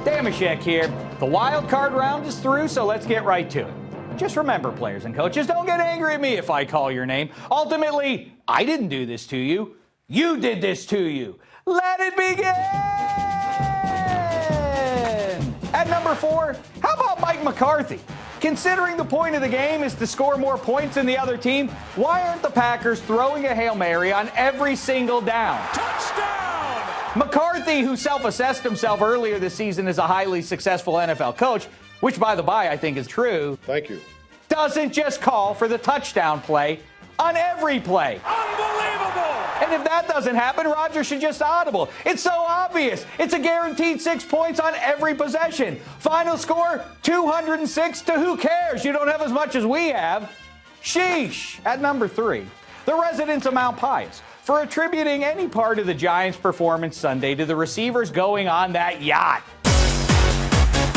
Dameshek here. The wild card round is through, so let's get right to it. Just remember, players and coaches, don't get angry at me if I call your name. Ultimately, I didn't do this to you. You did this to you. Let it begin! At number 4, how about Mike McCarthy? Considering the point of the game is to score more points than the other team, why aren't the Packers throwing a Hail Mary on every single down? Touchdown! McCarthy, who self-assessed himself earlier this season as a highly successful NFL coach, which, by the by, I think is true. Thank you. Doesn't just call for the touchdown play on every play. Unbelievable! And if that doesn't happen, Rodgers should just audible. It's so obvious. It's a guaranteed 6 points on every possession. Final score, 206 to who cares? You don't have as much as we have. Sheesh. At number 3, the residents of Mount Pius for attributing any part of the Giants' performance Sunday to the receivers going on that yacht.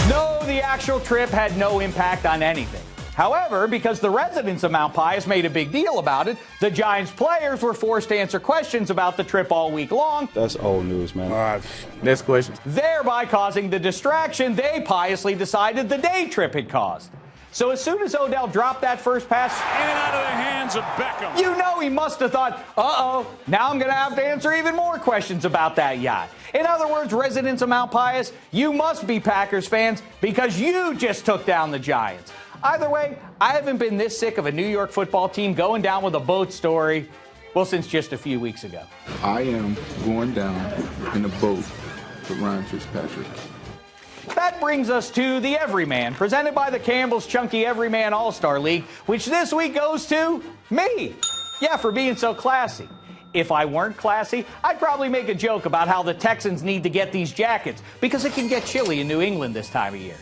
No, the actual trip had no impact on anything. However, because the residents of Mount Pius made a big deal about it, the Giants players were forced to answer questions about the trip all week long. That's old news, man. Next question. Thereby causing the distraction they piously decided the day trip had caused. So as soon as Odell dropped that first pass, In and out of the hands of Beckham. you know he must have thought, uh-oh, now I'm going to have to answer even more questions about that yacht. In other words, residents of Mount Pius, you must be Packers fans because you just took down the Giants. Either way, I haven't been this sick of a New York football team going down with a boat story, well, since just a few weeks ago. I am going down in a boat with Ryan Fitzpatrick. That brings us to the Everyman, presented by the Campbell's Chunky Everyman All-Star League, which this week goes to me. Yeah, for being so classy. If I weren't classy, I'd probably make a joke about how the Texans need to get these jackets because it can get chilly in New England this time of year.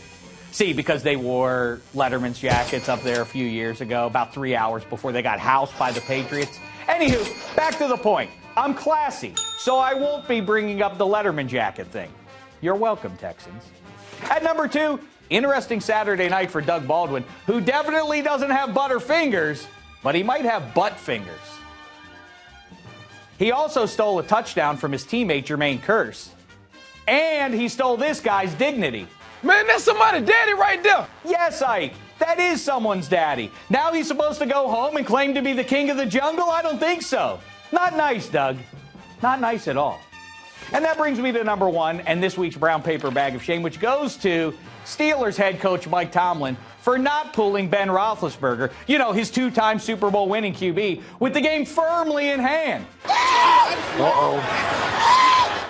See, because they wore Letterman's jackets up there a few years ago, about 3 hours before they got housed by the Patriots. Anywho, back to the point. I'm classy, so I won't be bringing up the Letterman jacket thing. You're welcome, Texans. At number 2, interesting Saturday night for Doug Baldwin, who definitely doesn't have butter fingers, but he might have butt fingers. He also stole a touchdown from his teammate Jermaine Kearse. And he stole this guy's dignity. Man, that's somebody's daddy right there. Yes, Ike, that is someone's daddy. Now he's supposed to go home and claim to be the king of the jungle? I don't think so. Not nice, Doug. Not nice at all. And that brings me to number 1 and this week's brown paper bag of shame, which goes to Steelers head coach Mike Tomlin for not pulling Ben Roethlisberger, you know, his 2-time Super Bowl winning QB, with the game firmly in hand.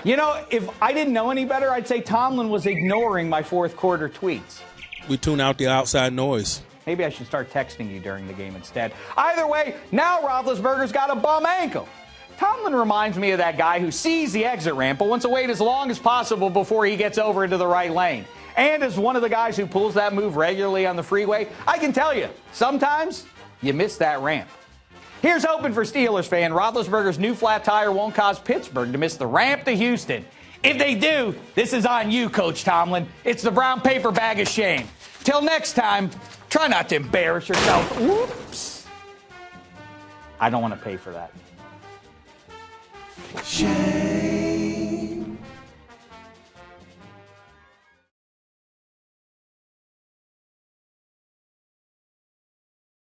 You know, if I didn't know any better, I'd say Tomlin was ignoring my fourth quarter tweets. We tune out the outside noise. Maybe I should start texting you during the game instead. Either way, now Roethlisberger's got a bum ankle. Tomlin reminds me of that guy who sees the exit ramp but wants to wait as long as possible before he gets over into the right lane. And as one of the guys who pulls that move regularly on the freeway, I can tell you, sometimes you miss that ramp. Here's hoping for Steelers fan, Roethlisberger's new flat tire won't cause Pittsburgh to miss the ramp to Houston. If they do, this is on you, Coach Tomlin. It's the brown paper bag of shame. Till next time, try not to embarrass yourself. Whoops. I don't want to pay for that. Shame.